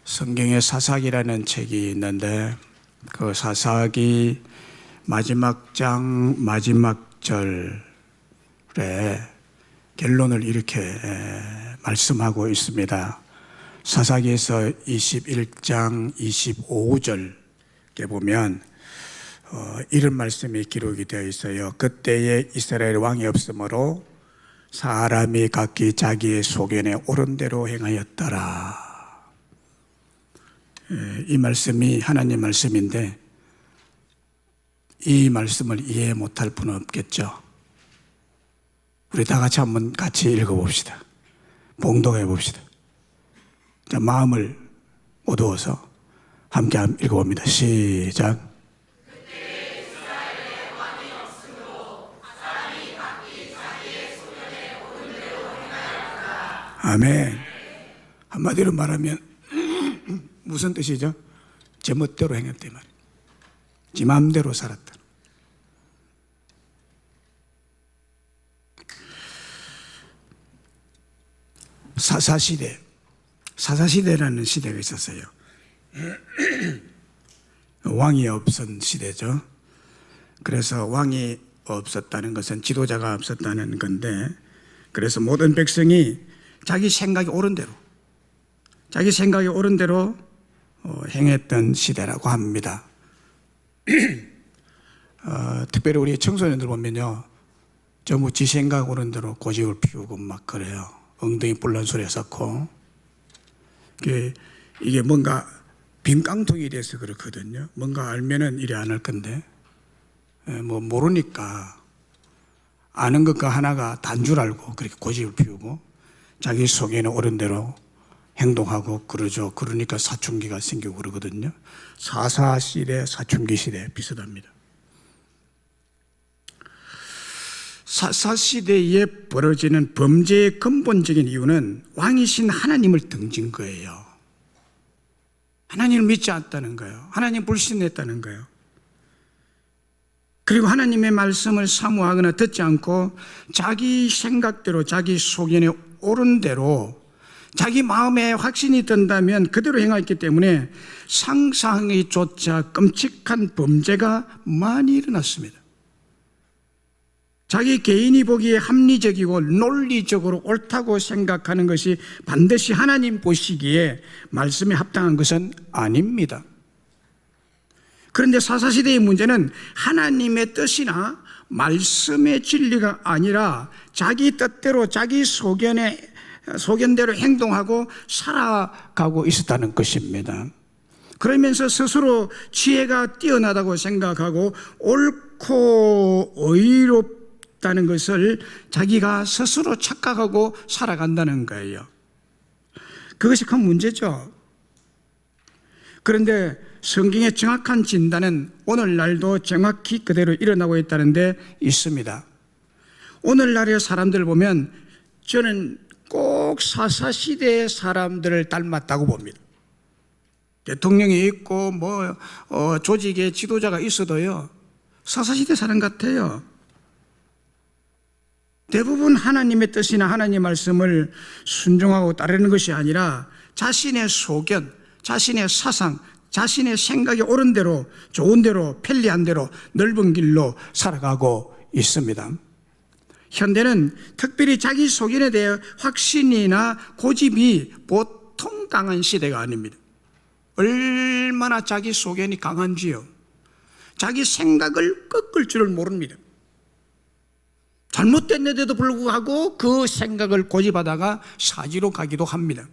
성경에 사사기라는 책이 있는데 그 사사기 마지막 장 마지막 절에 결론을 이렇게 말씀하고 있습니다. 사사기에서 21장 25절에 보면 이런 말씀이 기록이 되어 있어요. 그때에 이스라엘 왕이 없으므로 사람이 각기 자기의 소견에 옳은 대로 행하였더라. 이 말씀이 하나님 말씀인데 이 말씀을 이해 못할 분은 없겠죠. 우리 다 같이 한번 같이 읽어봅시다. 봉독해 봅시다. 자, 마음을 모두어서 함께 한번 읽어봅니다. 시작. 아멘. 한마디로 말하면 무슨 뜻이죠? 제 멋대로 행했대 말이에요. 지 마음대로 살았다. 사사시대라는 시대가 있었어요. 왕이 없었던 시대죠. 그래서 왕이 없었다는 것은 지도자가 없었다는 건데, 그래서 모든 백성이 자기 생각이 옳은 대로 행했던 시대라고 합니다. 특별히 우리 청소년들 보면요, 전부 지 생각 옳은 대로 고집을 피우고 막 그래요. 엉덩이 뿔난 소리 섞고. 이게 뭔가 빈 깡통이 돼서 그렇거든요. 뭔가 알면은 이래 안 할 건데, 뭐 모르니까 아는 것과 하나가 단 줄 알고 그렇게 고집을 피우고 자기 속에는 옳은 대로 행동하고 그러죠. 그러니까 사춘기가 생기고 그러거든요. 사사시대, 사춘기 시대 비슷합니다. 사사시대에 벌어지는 범죄의 근본적인 이유는 왕이신 하나님을 등진 거예요. 하나님을 믿지 않았다는 거예요. 하나님 불신했다는 거예요. 그리고 하나님의 말씀을 사모하거나 듣지 않고 자기 생각대로 자기 소견에 옳은 대로 자기 마음에 확신이 든다면 그대로 행했기 때문에 상상이조차 끔찍한 범죄가 많이 일어났습니다. 자기 개인이 보기에 합리적이고 논리적으로 옳다고 생각하는 것이 반드시 하나님 보시기에 말씀에 합당한 것은 아닙니다. 그런데 사사시대의 문제는 하나님의 뜻이나 말씀의 진리가 아니라 자기 뜻대로 자기 소견대로 행동하고 살아가고 있었다는 것입니다. 그러면서 스스로 지혜가 뛰어나다고 생각하고 옳고 의롭다는 것을 자기가 스스로 착각하고 살아간다는 거예요. 그것이 큰 문제죠. 그런데 성경의 정확한 진단은 오늘날도 정확히 그대로 일어나고 있다는 데 있습니다. 오늘날의 사람들을 보면 저는 꼭 사사시대의 사람들을 닮았다고 봅니다. 대통령이 있고 조직의 지도자가 있어도요, 사사시대 사람 같아요. 대부분 하나님의 뜻이나 하나님의 말씀을 순종하고 따르는 것이 아니라 자신의 소견, 자신의 사상, 자신의 생각이 옳은 대로, 좋은 대로, 편리한 대로 넓은 길로 살아가고 있습니다. 현대는 특별히 자기 소견에 대해 확신이나 고집이 보통 강한 시대가 아닙니다. 얼마나 자기 소견이 강한지요. 자기 생각을 꺾을 줄을 모릅니다. 잘못됐는데도 불구하고 그 생각을 고집하다가 사지로 가기도 합니다.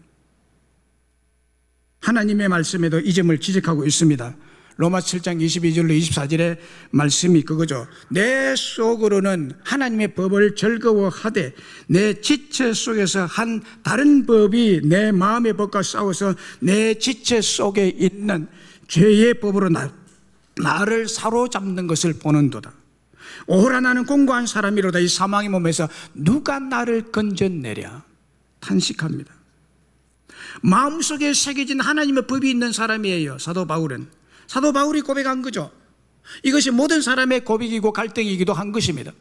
하나님의 말씀에도 이 점을 지적하고 있습니다. 로마 7장 22절로 24절의 말씀이 그거죠. 내 속으로는 하나님의 법을 즐거워하되 내 지체 속에서 한 다른 법이 내 마음의 법과 싸워서 내 지체 속에 있는 죄의 법으로 나를 사로잡는 것을 보는도다. 오호라 나는 공고한 사람이로다. 이 사망의 몸에서 누가 나를 건져내랴 탄식합니다. 마음속에 새겨진 하나님의 법이 있는 사람이에요. 사도 바울은. 사도 바울이 고백한 거죠. 이것이 모든 사람의 고백이고 갈등이기도 한 것입니다.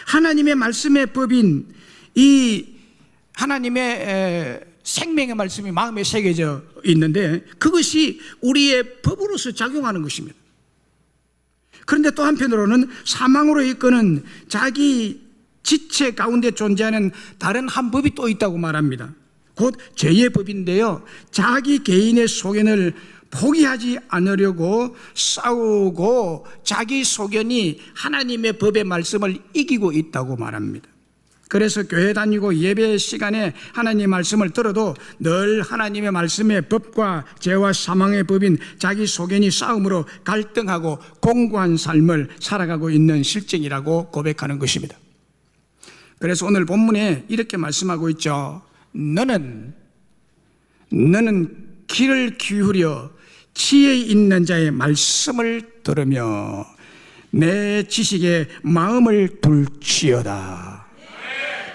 하나님의 말씀의 법인 이 하나님의 생명의 말씀이 마음에 새겨져 있는데 그것이 우리의 법으로서 작용하는 것입니다. 그런데 또 한편으로는 사망으로 이끄는 자기 지체 가운데 존재하는 다른 한 법이 또 있다고 말합니다. 곧 죄의 법인데요, 자기 개인의 소견을 포기하지 않으려고 싸우고 자기 소견이 하나님의 법의 말씀을 이기고 있다고 말합니다. 그래서 교회 다니고 예배 시간에 하나님의 말씀을 들어도 늘 하나님의 말씀의 법과 죄와 사망의 법인 자기 소견이 싸움으로 갈등하고 공고한 삶을 살아가고 있는 실정이라고 고백하는 것입니다. 그래서 오늘 본문에 이렇게 말씀하고 있죠. 너는 귀를 기울여 지혜 있는 자의 말씀을 들으며 내 지식에 마음을 둘지어다.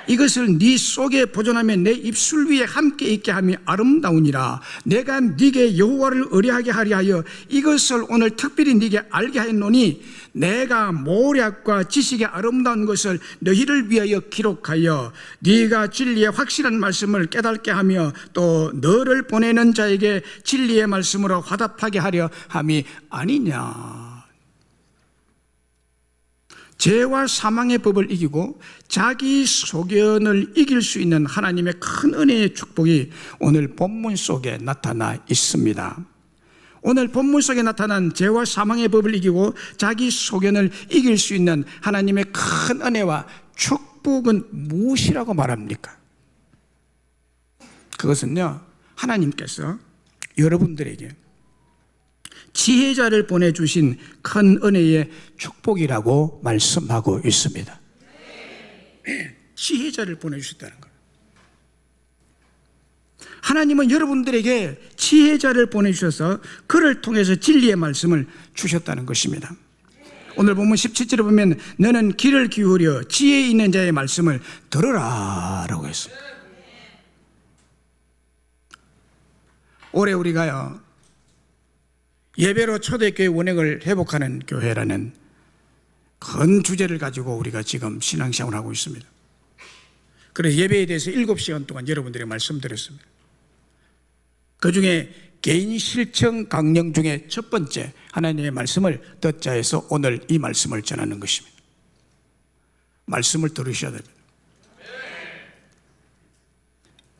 이것을 네 속에 보존하며 내 입술 위에 함께 있게 함이 아름다우니라. 내가 네게 여호와를 의뢰하게 하리 하여 이것을 오늘 특별히 네게 알게 하였노니 내가 모략과 지식의 아름다운 것을 너희를 위하여 기록하여 네가 진리의 확실한 말씀을 깨닫게 하며 또 너를 보내는 자에게 진리의 말씀으로 화답하게 하려 함이 아니냐. 죄와 사망의 법을 이기고 자기 소견을 이길 수 있는 하나님의 큰 은혜의 축복이 오늘 본문 속에 나타나 있습니다. 오늘 본문 속에 나타난 죄와 사망의 법을 이기고 자기 소견을 이길 수 있는 하나님의 큰 은혜와 축복은 무엇이라고 말합니까? 그것은요, 하나님께서 여러분들에게 지혜자를 보내주신 큰 은혜의 축복이라고 말씀하고 있습니다. 지혜자를 보내주셨다는 거예요. 하나님은 여러분들에게 지혜자를 보내주셔서 그를 통해서 진리의 말씀을 주셨다는 것입니다. 오늘 본문 17절에 보면 너는 귀를 기울여 지혜 있는 자의 말씀을 들으라 라고 했습니다. 올해 우리가요, 예배로 초대교회 운행을 회복하는 교회라는 큰 주제를 가지고 우리가 지금 신앙생활을 하고 있습니다. 그래서 예배에 대해서 7시간 동안 여러분들에게 말씀드렸습니다. 그 중에 개인 실천 강령 중에 첫 번째 하나님의 말씀을 듣자 해서 오늘 이 말씀을 전하는 것입니다. 말씀을 들으셔야 됩니다.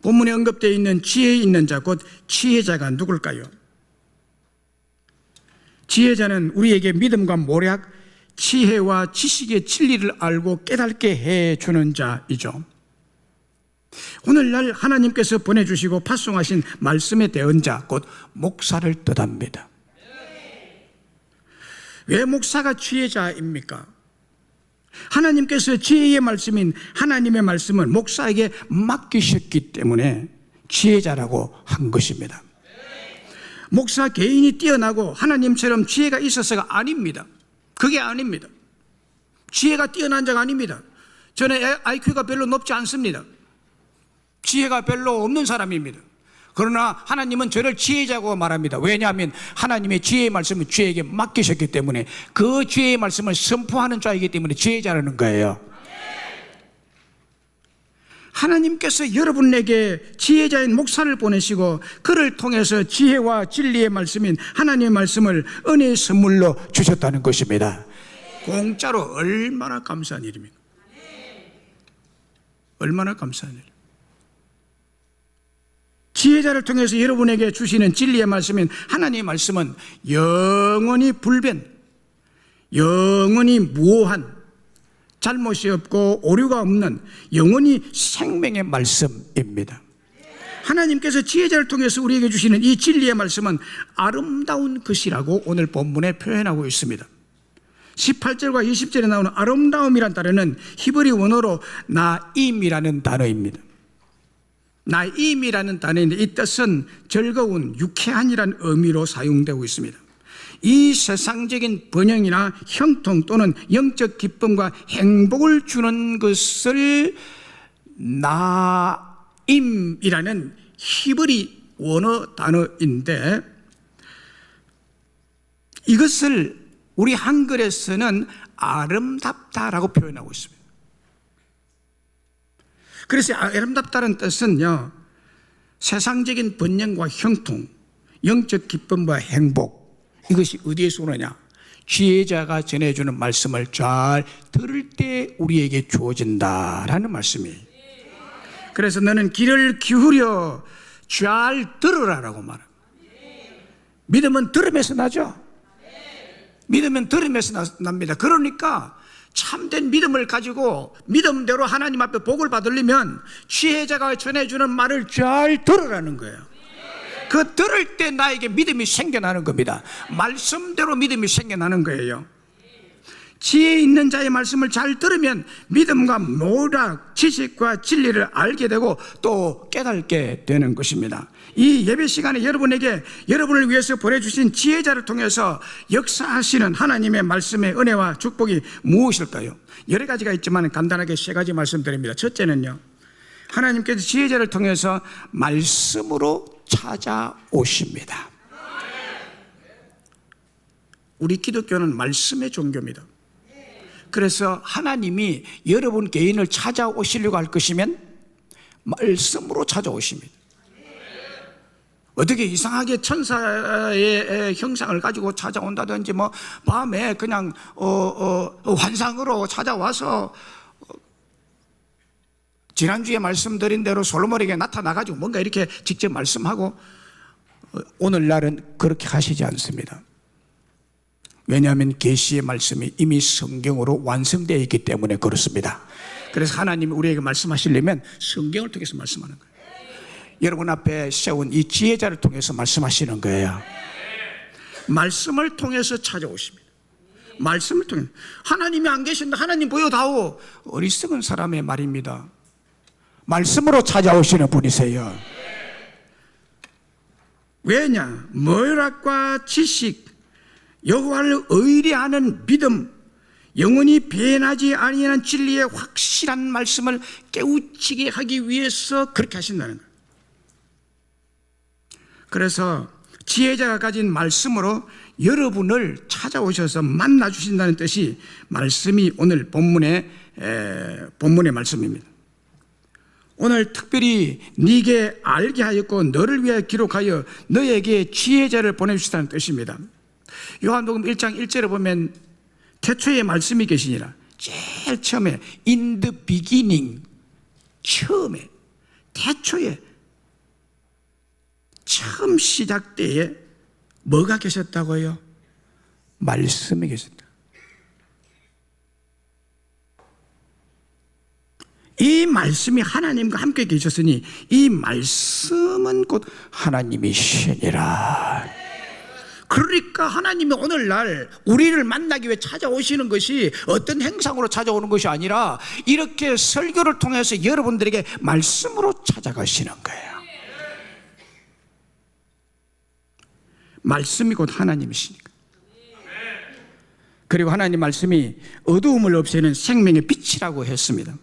본문에 언급되어 있는 지혜 있는 자, 곧 지혜자가 누굴까요? 지혜자는 우리에게 믿음과 모략, 지혜와 지식의 진리를 알고 깨닫게 해주는 자이죠. 오늘날 하나님께서 보내주시고 파송하신 말씀의 대언자, 곧 목사를 뜻합니다. 왜 목사가 지혜자입니까? 하나님께서 지혜의 말씀인 하나님의 말씀을 목사에게 맡기셨기 때문에 지혜자라고 한 것입니다. 목사 개인이 뛰어나고 하나님처럼 지혜가 있어서가 아닙니다. 그게 아닙니다. 지혜가 뛰어난 자가 아닙니다. 저는 IQ가 별로 높지 않습니다. 지혜가 별로 없는 사람입니다. 그러나 하나님은 저를 지혜자고 말합니다. 왜냐하면 하나님의 지혜의 말씀을 저에게 맡기셨기 때문에 그 지혜의 말씀을 선포하는 자이기 때문에 지혜자라는 거예요. 하나님께서 여러분에게 지혜자인 목사를 보내시고 그를 통해서 지혜와 진리의 말씀인 하나님의 말씀을 은혜의 선물로 주셨다는 것입니다. 공짜로 얼마나 감사한 일입니까? 얼마나 감사한 일. 지혜자를 통해서 여러분에게 주시는 진리의 말씀인 하나님의 말씀은 영원히 불변, 영원히 무오한, 잘못이 없고 오류가 없는 영원히 생명의 말씀입니다. 하나님께서 지혜자를 통해서 우리에게 주시는 이 진리의 말씀은 아름다운 것이라고 오늘 본문에 표현하고 있습니다. 18절과 20절에 나오는 아름다움이란 단어는 히브리 원어로 나임이라는 단어입니다. 나임이라는 단어인데 이 뜻은 즐거운, 유쾌한이라는 의미로 사용되고 있습니다. 이 세상적인 번영이나 형통 또는 영적 기쁨과 행복을 주는 것을 나임이라는 히브리 원어 단어인데 이것을 우리 한글에서는 아름답다라고 표현하고 있습니다. 그래서 아름답다는 뜻은요, 세상적인 번영과 형통, 영적 기쁨과 행복, 이것이 어디에서 오느냐? 지혜자가 전해주는 말씀을 잘 들을 때 우리에게 주어진다라는 말씀이에요. 그래서 너는 귀를 기울여 잘 들으라라고 말합니다. 믿음은 들음에서 나죠. 믿으면 들음에서 납니다. 그러니까 참된 믿음을 가지고 믿음대로 하나님 앞에 복을 받으려면 지혜자가 전해주는 말을 잘 들으라는 거예요. 그 들을 때 나에게 믿음이 생겨나는 겁니다. 말씀대로 믿음이 생겨나는 거예요. 지혜 있는 자의 말씀을 잘 들으면 믿음과 모략, 지식과 진리를 알게 되고 또 깨닫게 되는 것입니다. 이 예배 시간에 여러분을 위해서 보내주신 지혜자를 통해서 역사하시는 하나님의 말씀의 은혜와 축복이 무엇일까요? 여러 가지가 있지만 간단하게 세 가지 말씀드립니다. 첫째는요, 하나님께서 지혜자를 통해서 말씀으로 찾아오십니다. 우리 기독교는 말씀의 종교입니다. 그래서 하나님이 여러분 개인을 찾아오시려고 할 것이면 말씀으로 찾아오십니다. 어떻게 이상하게 천사의 형상을 가지고 찾아온다든지 뭐 밤에 그냥 환상으로 찾아와서 지난주에 말씀드린 대로 솔로몬에게 나타나가지고 뭔가 이렇게 직접 말씀하고, 오늘날은 그렇게 하시지 않습니다. 왜냐하면 계시의 말씀이 이미 성경으로 완성되어 있기 때문에 그렇습니다. 그래서 하나님이 우리에게 말씀하시려면 성경을 통해서 말씀하는 거예요. 여러분 앞에 세운 이 지혜자를 통해서 말씀하시는 거예요. 말씀을 통해서 찾아오십니다. 말씀을 통해. 하나님이 안 계신다, 하나님 보여다오, 어리석은 사람의 말입니다. 말씀으로 찾아오시는 분이세요. 왜냐? 모략과 지식, 여호와를 의뢰하는 믿음, 영원히 변하지 아니하는 진리의 확실한 말씀을 깨우치게 하기 위해서 그렇게 하신다는 거예요. 그래서 지혜자가 가진 말씀으로 여러분을 찾아오셔서 만나주신다는 뜻이 말씀이 오늘 본문의 말씀입니다. 오늘 특별히 네게 알게 하였고 너를 위하여 기록하여 너에게 지혜자를 보내주시다는 뜻입니다. 요한복음 1장 1절에 보면 태초에 말씀이 계시니라. 제일 처음에 in the beginning, 처음에, 태초에, 처음 시작 때에 뭐가 계셨다고요? 말씀이 계셨다. 이 말씀이 하나님과 함께 계셨으니 이 말씀은 곧 하나님이시니라. 그러니까 하나님이 오늘날 우리를 만나기 위해 찾아오시는 것이 어떤 행상으로 찾아오는 것이 아니라 이렇게 설교를 통해서 여러분들에게 말씀으로 찾아가시는 거예요. 말씀이 곧 하나님이시니까. 그리고 하나님 말씀이 어두움을 없애는 생명의 빛이라고 했습니다.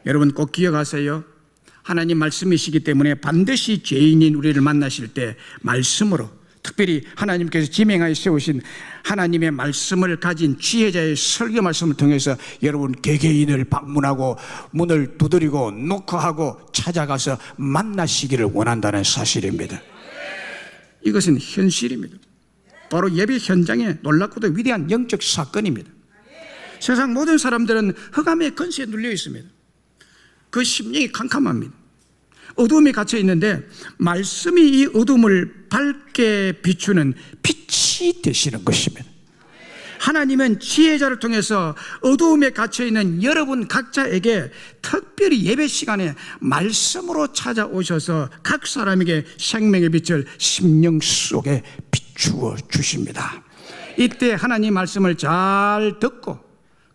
여러분 꼭 기억하세요. 하나님 말씀이시기 때문에 반드시 죄인인 우리를 만나실 때 말씀으로, 특별히 하나님께서 지명하여 세우신 하나님의 말씀을 가진 지혜자의 설교 말씀을 통해서 여러분 개개인을 방문하고 문을 두드리고 노크하고 찾아가서 만나시기를 원한다는 사실입니다. 이것은 현실입니다. 바로 예배 현장에 놀랍고도 위대한 영적 사건입니다. 세상 모든 사람들은 흑암의 권세에 눌려 있습니다. 그 심령이 캄캄합니다. 어두움이 갇혀 있는데 말씀이 이 어둠을 밝게 비추는 빛이 되시는 것입니다. 하나님은 지혜자를 통해서 어두움에 갇혀 있는 여러분 각자에게 특별히 예배 시간에 말씀으로 찾아오셔서 각 사람에게 생명의 빛을 심령 속에 비추어 주십니다. 이때 하나님 말씀을 잘 듣고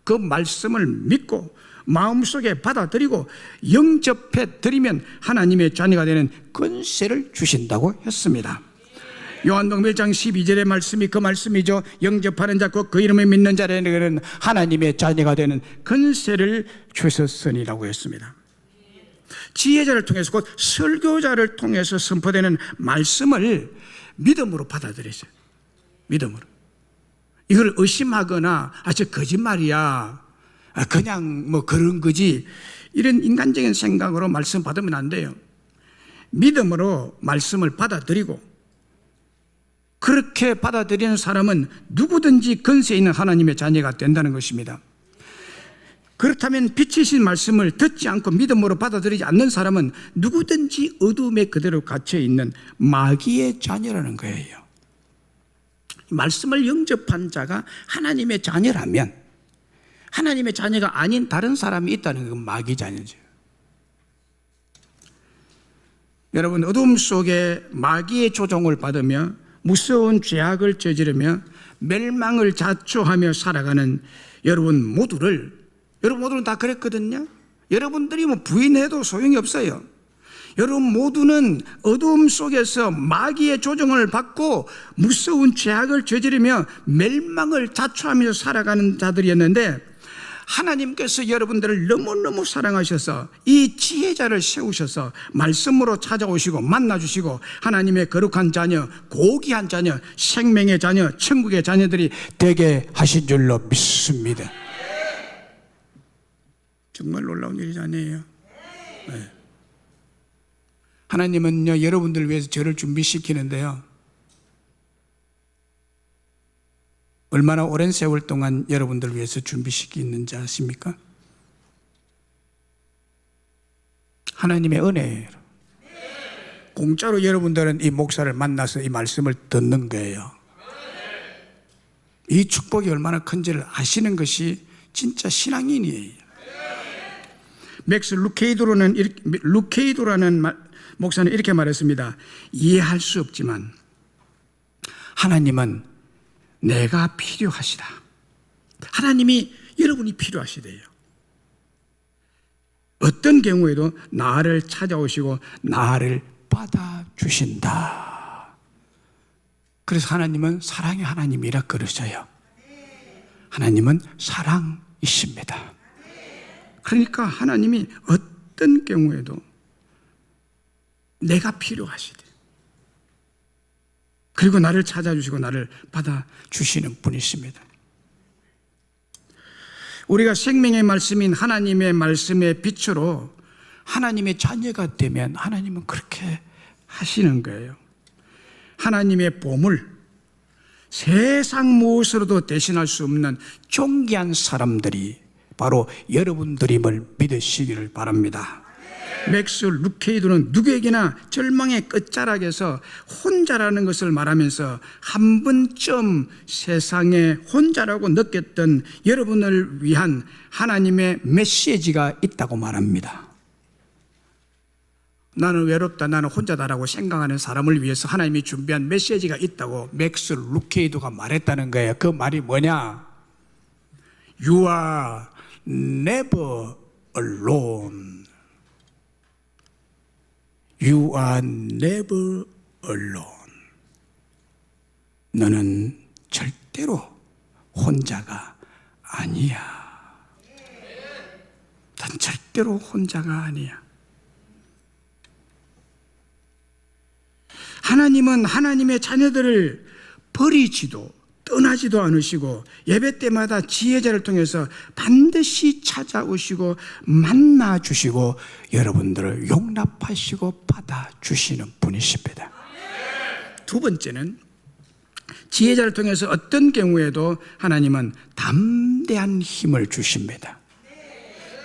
그 말씀을 믿고 마음속에 받아들이고 영접해 드리면 하나님의 자녀가 되는 권세를 주신다고 했습니다. 요한복음 1장 12절의 말씀이 그 말씀이죠. 영접하는 자 곧 그 이름을 믿는 자에게는 하나님의 자녀가 되는 권세를 주셨으니라고 했습니다. 지혜자를 통해서 곧 설교자를 통해서 선포되는 말씀을 믿음으로 받아들이세요. 믿음으로. 이걸 의심하거나 저 거짓말이야, 그냥 뭐 그런 거지, 이런 인간적인 생각으로 말씀 받으면 안 돼요. 믿음으로 말씀을 받아들이고, 그렇게 받아들이는 사람은 누구든지 권세 있는 하나님의 자녀가 된다는 것입니다. 그렇다면 빛이신 말씀을 듣지 않고 믿음으로 받아들이지 않는 사람은 누구든지 어둠에 그대로 갇혀 있는 마귀의 자녀라는 거예요. 말씀을 영접한 자가 하나님의 자녀라면 하나님의 자녀가 아닌 다른 사람이 있다는 건 마귀 자녀죠. 여러분, 어둠 속에 마귀의 조종을 받으며 무서운 죄악을 저지르며 멸망을 자초하며 살아가는 여러분 모두는 다 그랬거든요. 여러분들이 부인해도 소용이 없어요. 여러분 모두는 어두움 속에서 마귀의 조종을 받고 무서운 죄악을 저지르며 멸망을 자초하며 살아가는 자들이었는데, 하나님께서 여러분들을 너무너무 사랑하셔서 이 지혜자를 세우셔서 말씀으로 찾아오시고 만나주시고 하나님의 거룩한 자녀, 고귀한 자녀, 생명의 자녀, 천국의 자녀들이 되게 하신 줄로 믿습니다. 정말 놀라운 일이 아니에요. 네. 하나님은요, 여러분들을 위해서 저를 준비시키는데요, 얼마나 오랜 세월 동안 여러분들을 위해서 준비시키는지 아십니까? 하나님의 은혜예요. 공짜로 여러분들은 이 목사를 만나서 이 말씀을 듣는 거예요. 이 축복이 얼마나 큰지를 아시는 것이 진짜 신앙인이에요. 맥스 루케이도라는 목사는 이렇게 말했습니다. 이해할 수 없지만 하나님은 내가 필요하시다. 하나님이 여러분이 필요하시대요. 어떤 경우에도 나를 찾아오시고 나를 받아주신다. 그래서 하나님은 사랑의 하나님이라 그러셔요. 하나님은 사랑이십니다. 그러니까 하나님이 어떤 경우에도 내가 필요하시대. 그리고 나를 찾아주시고 나를 받아주시는 분이십니다. 우리가 생명의 말씀인 하나님의 말씀의 빛으로 하나님의 자녀가 되면 하나님은 그렇게 하시는 거예요. 하나님의 보물, 세상 무엇으로도 대신할 수 없는 존귀한 사람들이 바로 여러분들임을 믿으시기를 바랍니다. 맥스 루케이도는 누구에게나 절망의 끝자락에서 혼자라는 것을 말하면서 한 번쯤 세상에 혼자라고 느꼈던 여러분을 위한 하나님의 메시지가 있다고 말합니다. 나는 외롭다, 나는 혼자다라고 생각하는 사람을 위해서 하나님이 준비한 메시지가 있다고 맥스 루케이도가 말했다는 거예요. 그 말이 뭐냐? You are never alone. You are never alone. 너는 절대로 혼자가 아니야. 난 절대로 혼자가 아니야. 하나님은 하나님의 자녀들을 버리지도 떠나지도 않으시고 예배 때마다 지혜자를 통해서 반드시 찾아오시고 만나주시고 여러분들을 용납하시고 받아주시는 분이십니다. 두 번째는 지혜자를 통해서 어떤 경우에도 하나님은 담대한 힘을 주십니다.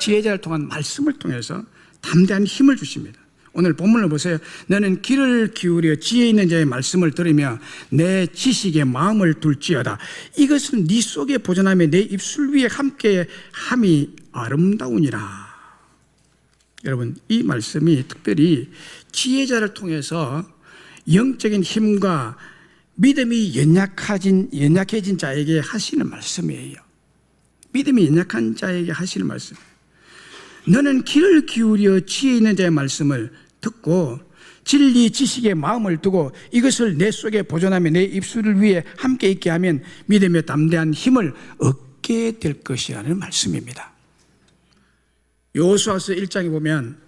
지혜자를 통한 말씀을 통해서 담대한 힘을 주십니다. 오늘 본문을 보세요. 너는 귀를 기울여 지혜 있는 자의 말씀을 들으며 내 지식에 마음을 둘지어다. 이것은 네 속에 보존하며 내 입술 위에 함께 함이 아름다우니라. 여러분, 이 말씀이 특별히 지혜자를 통해서 영적인 힘과 믿음이 연약해진 자에게 하시는 말씀이에요. 믿음이 연약한 자에게 하시는 말씀. 너는 귀를 기울여 지혜 있는 자의 말씀을 듣고 진리 지식에 마음을 두고 이것을 내 속에 보존하며 내 입술을 위에 함께 있게 하면 믿음의 담대한 힘을 얻게 될 것이라는 말씀입니다. 여호수아서 1장에 보면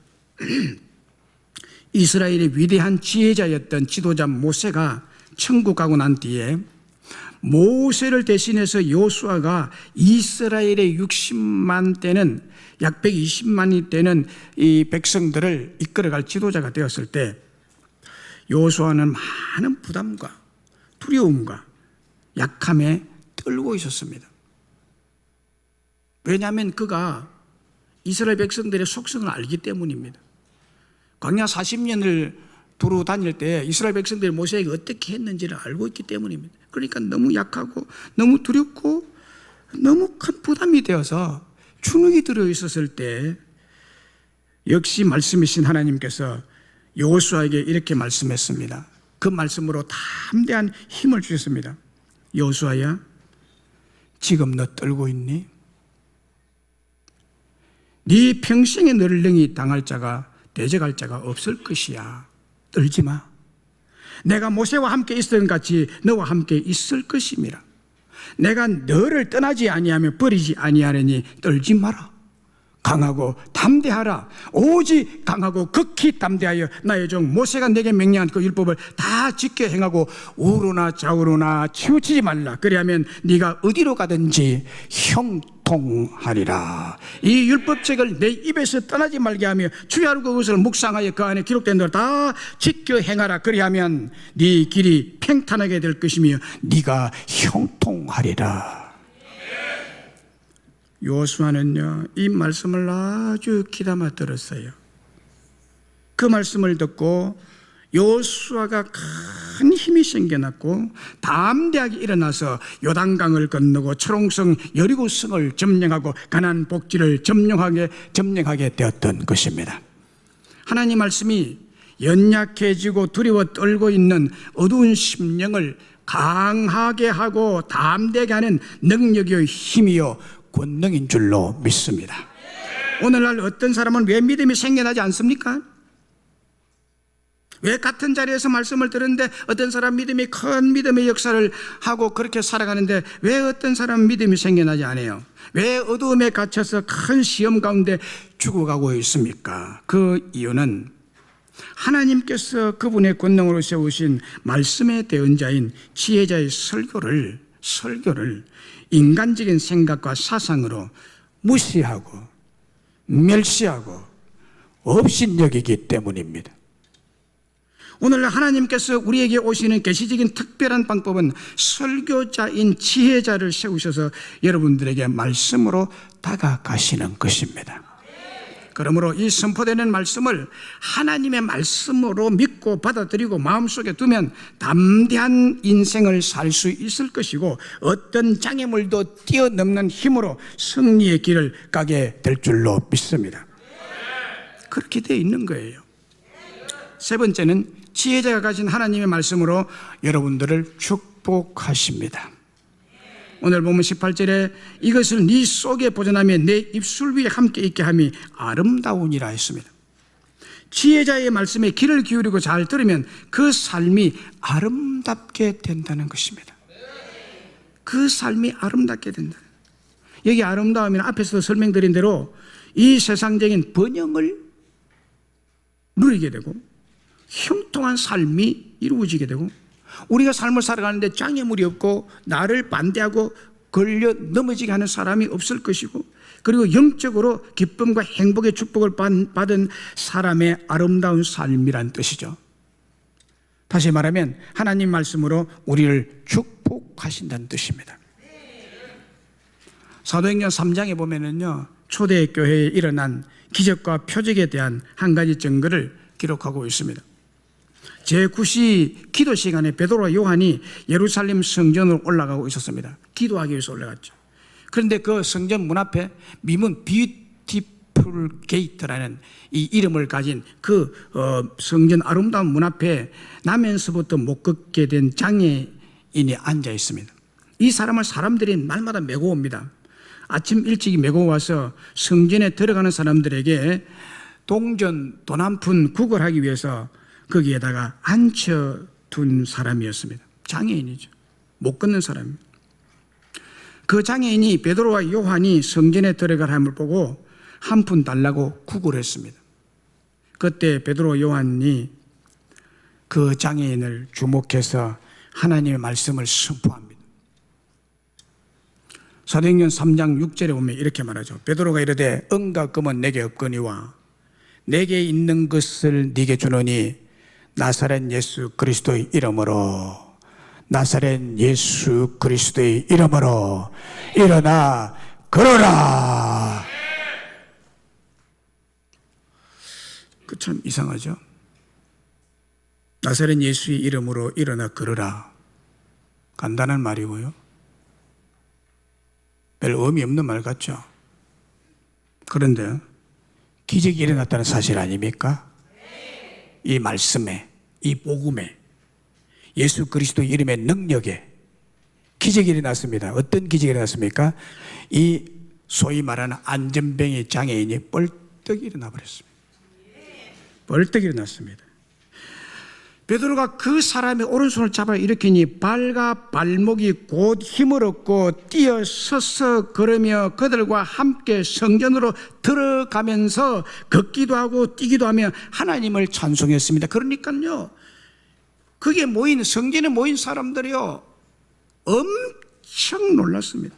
이스라엘의 위대한 지혜자였던 지도자 모세가 천국 가고 난 뒤에 모세를 대신해서 여호수아가 이스라엘의 60만 되는 약 120만이 되는 이 백성들을 이끌어갈 지도자가 되었을 때 여호수아는 많은 부담과 두려움과 약함에 떨고 있었습니다. 왜냐하면 그가 이스라엘 백성들의 속성을 알기 때문입니다. 광야 40년을 두루 다닐 때 이스라엘 백성들이 모세에게 어떻게 했는지를 알고 있기 때문입니다. 그러니까 너무 약하고 너무 두렵고 너무 큰 부담이 되어서 주눅이 들어 있었을 때 역시 말씀이신 하나님께서 여호수아에게 이렇게 말씀했습니다. 그 말씀으로 담대한 힘을 주셨습니다. 여호수아야, 지금 너 떨고 있니? 네 평생에 너를 능히 당할 자가 대적할 자가 없을 것이야. 떨지 마. 내가 모세와 함께 있었던 같이 너와 함께 있을 것임이라. 내가 너를 떠나지 아니하며 버리지 아니하려니 떨지 마라. 강하고 담대하라. 오직 강하고 극히 담대하여 나의 종 모세가 내게 명령한 그 율법을 다 지켜 행하고 우로나 좌우로나 치우치지 말라. 그리하면 네가 어디로 가든지 형통하리라. 이 율법책을 내 입에서 떠나지 말게 하며 주야로 그것을 묵상하여 그 안에 기록된 대로 다 지켜 행하라. 그리하면 네 길이 평탄하게 될 것이며 네가 형통하리라. 여호수아는요, 이 말씀을 아주 귀담아 들었어요. 그 말씀을 듣고 여호수아가 큰 힘이 생겨났고 담대하게 일어나서 요단강을 건너고 초롱성 여리고성을 점령하고 가나안 복지를 점령하게 되었던 것입니다. 하나님 말씀이 연약해지고 두려워 떨고 있는 어두운 심령을 강하게 하고 담대하게 하는 능력이요 힘이요 권능인 줄로 믿습니다. 오늘날 어떤 사람은 왜 믿음이 생겨나지 않습니까? 왜 같은 자리에서 말씀을 들었는데 어떤 사람 믿음이 큰 믿음의 역사를 하고 그렇게 살아가는데 왜 어떤 사람 믿음이 생겨나지 않아요? 왜 어두움에 갇혀서 큰 시험 가운데 죽어가고 있습니까? 그 이유는 하나님께서 그분의 권능으로 세우신 말씀의 대언자인 지혜자의 설교를 인간적인 생각과 사상으로 무시하고 멸시하고 업신여기기 때문입니다. 오늘 하나님께서 우리에게 오시는 계시적인 특별한 방법은 설교자인 지혜자를 세우셔서 여러분들에게 말씀으로 다가가시는 것입니다. 그러므로 이 선포되는 말씀을 하나님의 말씀으로 믿고 받아들이고 마음속에 두면 담대한 인생을 살 수 있을 것이고 어떤 장애물도 뛰어넘는 힘으로 승리의 길을 가게 될 줄로 믿습니다. 그렇게 되어 있는 거예요. 세 번째는 지혜자가 가진 하나님의 말씀으로 여러분들을 축복하십니다. 오늘 보면 18절에 이것을 네 속에 보존하며 내 입술 위에 함께 있게 함이 아름다우니라 했습니다. 지혜자의 말씀에 귀를 기울이고 잘 들으면 그 삶이 아름답게 된다는 것입니다. 그 삶이 아름답게 된다. 여기 아름다우면 앞에서 설명드린 대로 이 세상적인 번영을 누리게 되고 형통한 삶이 이루어지게 되고 우리가 삶을 살아가는데 장애물이 없고 나를 반대하고 걸려 넘어지게 하는 사람이 없을 것이고 그리고 영적으로 기쁨과 행복의 축복을 받은 사람의 아름다운 삶이란 뜻이죠. 다시 말하면 하나님 말씀으로 우리를 축복하신다는 뜻입니다. 사도행전 3장에 보면은요, 초대교회에 일어난 기적과 표적에 대한 한 가지 증거를 기록하고 있습니다. 제9시 기도 시간에 베드로와 요한이 예루살렘 성전으로 올라가고 있었습니다. 기도하기 위해서 올라갔죠. 그런데 그 성전 문 앞에 미문 뷰티풀 게이트라는 이 이름을 가진 그 성전 아름다운 문 앞에 나면서부터 못 걷게 된 장애인이 앉아 있습니다. 이 사람을 사람들이 날마다 메고 옵니다. 아침 일찍이 메고 와서 성전에 들어가는 사람들에게 동전 돈 한 푼 구걸하기 위해서 거기에다가 앉혀둔 사람이었습니다. 장애인이죠. 못 걷는 사람입니다. 그 장애인이 베드로와 요한이 성전에 들어갈 함을 보고 한 푼 달라고 구걸했습니다. 그때 베드로와 요한이 그 장애인을 주목해서 하나님의 말씀을 선포합니다. 사도행전 3장 6절에 보면 이렇게 말하죠. 베드로가 이르되 은과 금은 내게 없거니와 내게 있는 것을 네게 주노니 나사렛 예수 그리스도의 이름으로, 나사렛 예수 그리스도의 이름으로 일어나 걸어라. 그 참 이상하죠. 나사렛 예수의 이름으로 일어나 걸어라. 간단한 말이고요. 별 의미 없는 말 같죠. 그런데 기적이 일어났다는 사실 아닙니까? 이 말씀에, 이 복음에, 예수 그리스도 이름의 능력에 기적이 일어났습니다. 어떤 기적이 일어났습니까? 이 소위 말하는 안전병의 장애인이 벌떡 일어나 버렸습니다. 벌떡 일어났습니다. 베드로가 그 사람의 오른손을 잡아 일으키니 발과 발목이 곧 힘을 얻고 뛰어서서 걸으며 그들과 함께 성전으로 들어가면서 걷기도 하고 뛰기도 하며 하나님을 찬송했습니다. 그러니까요, 거기에 모인, 성전에 모인 사람들이요, 엄청 놀랐습니다.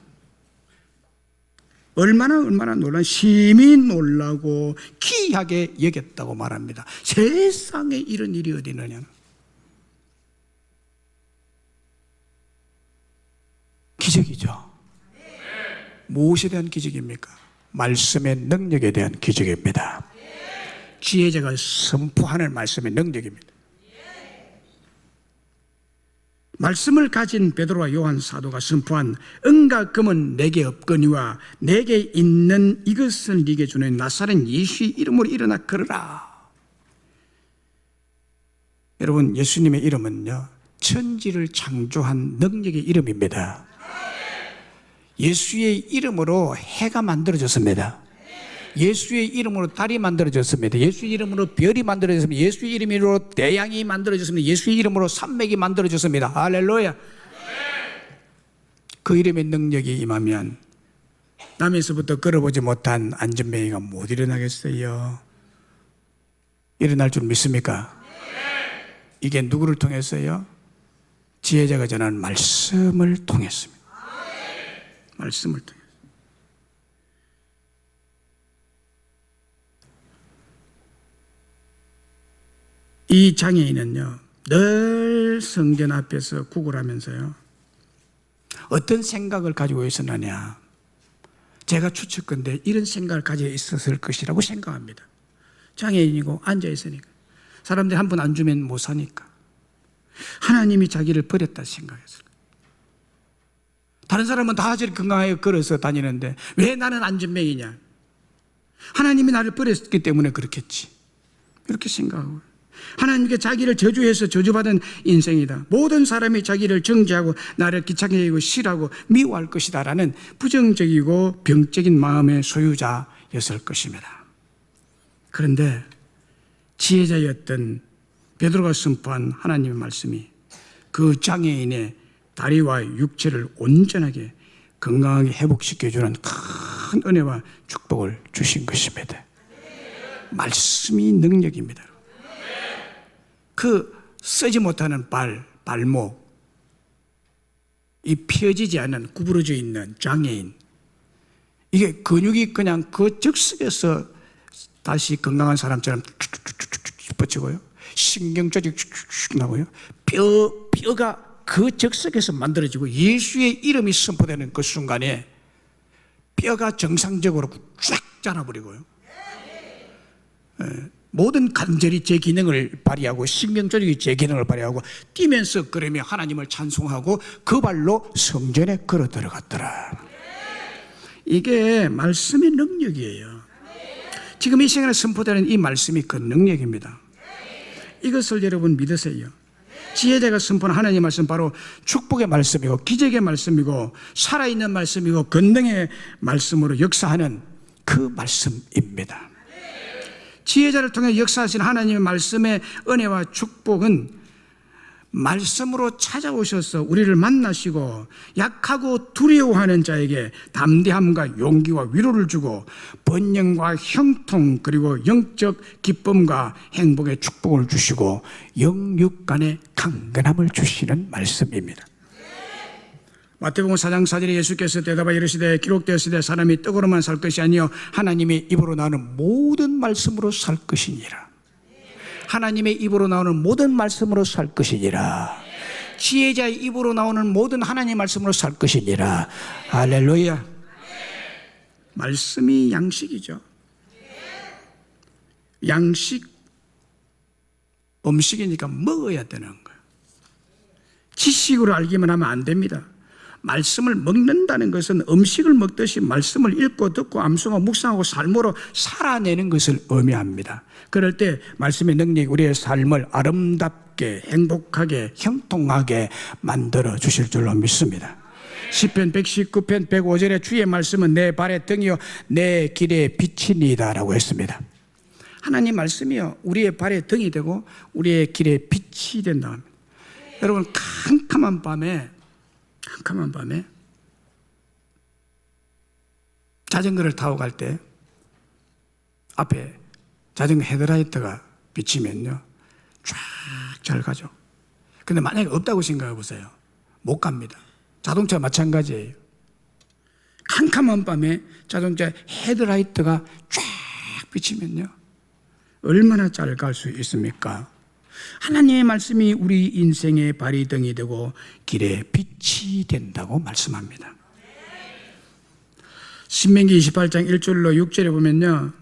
얼마나 놀란, 심히 놀라고 기이하게 여겼다고 말합니다. 세상에 이런 일이 어디 있느냐. 기적이죠. 무엇에 대한 기적입니까? 말씀의 능력에 대한 기적입니다. 지혜자가 선포하는 말씀의 능력입니다. 말씀을 가진 베드로와 요한 사도가 선포한 은과 금은 내게 없거니와 내게 있는 이것을 네게 주는 나사렛 예수의 이름으로 일어나 걸으라. 여러분, 예수님의 이름은요, 천지를 창조한 능력의 이름입니다. 예수의 이름으로 해가 만들어졌습니다. 예수의 이름으로 달이 만들어졌습니다. 예수의 이름으로 별이 만들어졌습니다. 예수의 이름으로 태양이 만들어졌습니다. 예수의 이름으로 산맥이 만들어졌습니다. 할렐루야. 그 이름의 능력이 임하면 남에서부터 걸어보지 못한 안전뱅이가 못 일어나겠어요? 일어날 줄 믿습니까? 이게 누구를 통해서요? 지혜자가 전한 말씀을 통했습니다. 말씀을 통해서. 이 장애인은요, 늘 성전 앞에서 구걸하면서요, 어떤 생각을 가지고 있었느냐. 제가 추측컨대 이런 생각을 가지고 있었을 것이라고 생각합니다. 장애인이고 앉아있으니까. 사람들이 한 번 안 주면 못 사니까. 하나님이 자기를 버렸다 생각했을 거예요. 다른 사람은 다 저렇게 건강하게 걸어서 다니는데 왜 나는 안전뱅이냐. 하나님이 나를 버렸기 때문에 그렇겠지. 이렇게 생각하고, 하나님께 자기를 저주해서 저주받은 인생이다. 모든 사람이 자기를 정죄하고 나를 귀찮게 여기고 싫어하고 미워할 것이다 라는 부정적이고 병적인 마음의 소유자였을 것입니다. 그런데 지혜자였던 베드로가 선포한 하나님의 말씀이 그 장애인의 다리와 육체를 온전하게 건강하게 회복시켜주는 큰 은혜와 축복을 주신 것입니다. 말씀이 능력입니다. 그 쓰지 못하는 발목, 이 펴지지 않는 구부러져 있는 장애인, 이게 근육이 그냥 그 즉석에서 다시 건강한 사람처럼 쭉쭉쭉쭉 뻗치고요, 신경줄이 쭉쭉 나고요, 뼈가 그 즉석에서 만들어지고 예수의 이름이 선포되는 그 순간에 뼈가 정상적으로 쫙 자라버리고요, 모든 관절이 제 기능을 발휘하고 신경줄이 제 기능을 발휘하고 뛰면서 걸으며 하나님을 찬송하고 그 발로 성전에 걸어 들어갔더라. 이게 말씀의 능력이에요. 지금 이 시간에 선포되는 이 말씀이 그 능력입니다. 이것을 여러분 믿으세요. 지혜자가 선포한 하나님의 말씀, 바로 축복의 말씀이고 기적의 말씀이고 살아있는 말씀이고 권능의 말씀으로 역사하는 그 말씀입니다. 지혜자를 통해 역사하신 하나님의 말씀의 은혜와 축복은 말씀으로 찾아오셔서 우리를 만나시고 약하고 두려워하는 자에게 담대함과 용기와 위로를 주고 번영과 형통 그리고 영적 기쁨과 행복의 축복을 주시고 영육 간의 강건함을 주시는 말씀입니다. 마태복음 4장 4절에 예수께서 대답하여 이르시되 기록되었으되 사람이 떡으로만 살 것이 아니요 하나님의 입으로 나오는 모든 말씀으로 살 것이니라. 하나님의 입으로 나오는 모든 말씀으로 살 것이니라. 지혜자의 입으로 나오는 모든 하나님의 말씀으로 살 것이니라. 할렐루야. 말씀이 양식이죠. 양식, 음식이니까 먹어야 되는 거예요. 지식으로 알기만 하면 안 됩니다. 말씀을 먹는다는 것은 음식을 먹듯이 말씀을 읽고 듣고 암송하고 묵상하고 삶으로 살아내는 것을 의미합니다. 그럴 때 말씀의 능력이 우리의 삶을 아름답게 행복하게 형통하게 만들어 주실 줄로 믿습니다. 시편 119편 105절에 주의 말씀은 내 발의 등이요 내 길의 빛이니이다 라고 했습니다. 하나님 말씀이요 우리의 발의 등이 되고 우리의 길의 빛이 된다 합니다. 여러분 캄캄한 밤에 자전거를 타고 갈 때 앞에 자전거 헤드라이트가 비치면요 쫙 잘 가죠. 근데 만약에 없다고 생각해 보세요. 못 갑니다. 자동차 마찬가지예요. 캄캄한 밤에 자동차 헤드라이트가 쫙 비치면요 얼마나 잘 갈 수 있습니까? 하나님의 말씀이 우리 인생의 발이등이 되고 길의 빛이 된다고 말씀합니다. 신명기 28장 1절로 6절에 보면요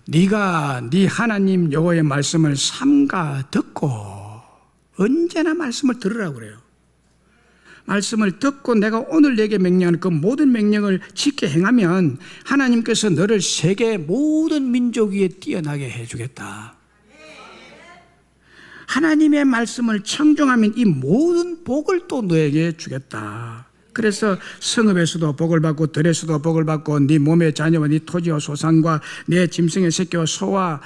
네가 네 하나님 여호와의 말씀을 삼가 듣고 언제나 말씀을 들으라고 그래요. 말씀을 듣고 내가 오늘 내게 명령하는 그 모든 명령을 지켜 행하면 하나님께서 너를 세계 모든 민족 위에 뛰어나게 해주겠다. 하나님의 말씀을 청종하면 이 모든 복을 또 너에게 주겠다. 그래서 성읍에서도 복을 받고 들에서도 복을 받고 네 몸의 자녀와 네 토지와 소산과 네 짐승의 새끼와 소와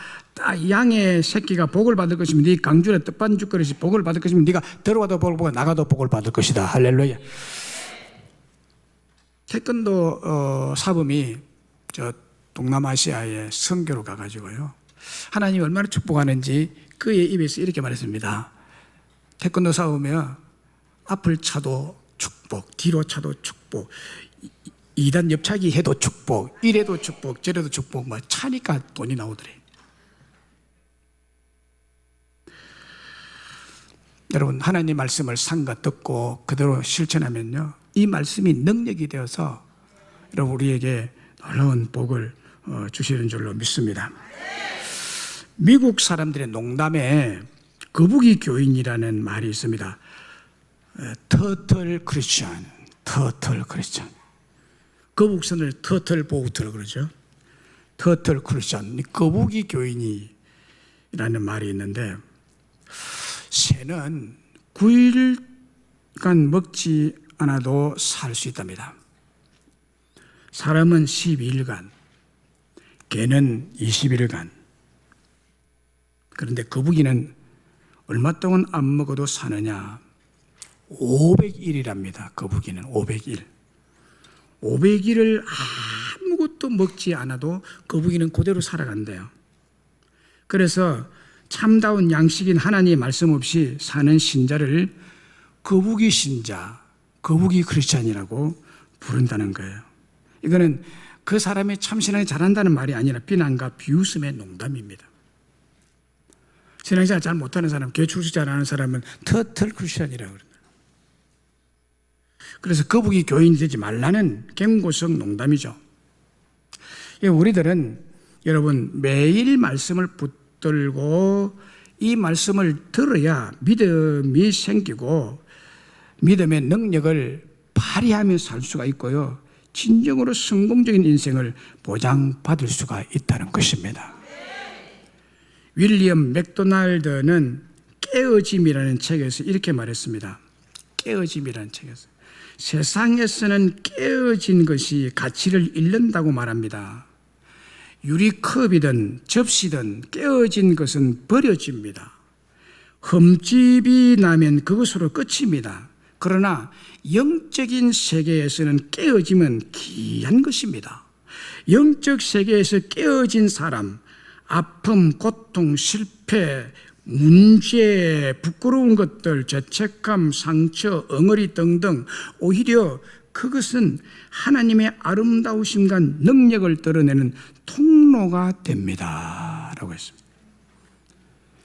양의 새끼가 복을 받을 것이며 네 강줄의 떡반죽 그릇이 복을 받을 것이며 네가 들어와도 복을 받고 나가도 복을 받을 것이다. 할렐루야. 태권도 사범이 저 동남아시아에 선교로 가가지고요 하나님이 얼마나 축복하는지 그의 입에서 이렇게 말했습니다. 태권도 싸우면 앞을 차도 축복, 뒤로 차도 축복, 2단 옆차기 해도 축복, 이래도 축복, 저래도 축복, 뭐 차니까 돈이 나오더래. 여러분 하나님 말씀을 삼가 듣고 그대로 실천하면요 이 말씀이 능력이 되어서 여러분 우리에게 놀라운 복을 주시는 줄로 믿습니다. 미국 사람들의 농담에 거북이 교인이라는 말이 있습니다. 터틀 크리스천, 터틀 크리스천. 거북선을 터틀 보우트로 그러죠. 터틀 크리스천, 거북이 교인이라는 말이 있는데 새는 9일간 먹지 않아도 살 수 있답니다. 사람은 12일간, 개는 20일간. 그런데 거북이는 얼마 동안 안 먹어도 사느냐? 500일이랍니다. 거북이는 500일. 500일을 아무것도 먹지 않아도 거북이는 그대로 살아간대요. 그래서 참다운 양식인 하나님의 말씀 없이 사는 신자를 거북이 신자, 거북이 크리스찬이라고 부른다는 거예요. 이거는 그 사람이 참신하게 잘한다는 말이 아니라 비난과 비웃음의 농담입니다. 신앙생활 잘 못하는 사람, 교회 출석 잘하는 사람은 터틀 크리스찬이라고 그런다. 그래서 거북이 교인이 되지 말라는 경고성 농담이죠. 우리들은 여러분 매일 말씀을 붙들고 이 말씀을 들어야 믿음이 생기고 믿음의 능력을 발휘하며 살 수가 있고요. 진정으로 성공적인 인생을 보장받을 수가 있다는 것입니다. 윌리엄 맥도날드는 깨어짐이라는 책에서 이렇게 말했습니다. 깨어짐이라는 책에서 세상에서는 깨어진 것이 가치를 잃는다고 말합니다. 유리컵이든 접시든 깨어진 것은 버려집니다. 흠집이 나면 그것으로 끝입니다. 그러나 영적인 세계에서는 깨어짐은 귀한 것입니다. 영적 세계에서 깨어진 사람, 아픔, 고통, 실패, 문제, 부끄러운 것들, 죄책감, 상처, 엉어리 등등 오히려 그것은 하나님의 아름다우심과 능력을 드러내는 통로가 됩니다 라고 했습니다.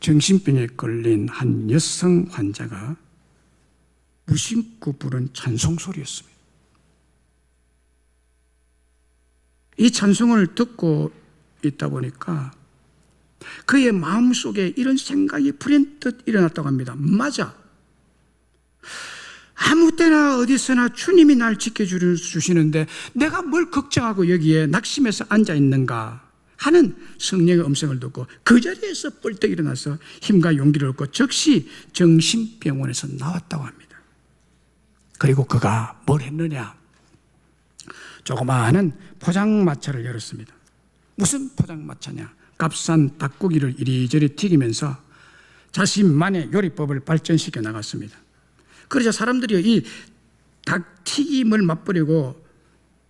정신병에 걸린 한 여성 환자가 무심코 부른 찬송소리였습니다. 이 찬송을 듣고 있다 보니까 그의 마음속에 이런 생각이 불현듯 일어났다고 합니다. 맞아. 아무 때나 어디서나 주님이 날 지켜주시는데 내가 뭘 걱정하고 여기에 낙심해서 앉아있는가 하는 성령의 음성을 듣고 그 자리에서 뻘떡 일어나서 힘과 용기를 얻고 즉시 정신병원에서 나왔다고 합니다. 그리고 그가 뭘 했느냐? 조그마한 포장마차를 열었습니다. 무슨 포장마차냐? 값싼 닭고기를 이리저리 튀기면서 자신만의 요리법을 발전시켜 나갔습니다. 그러자 사람들이 이 닭튀김을 맛보려고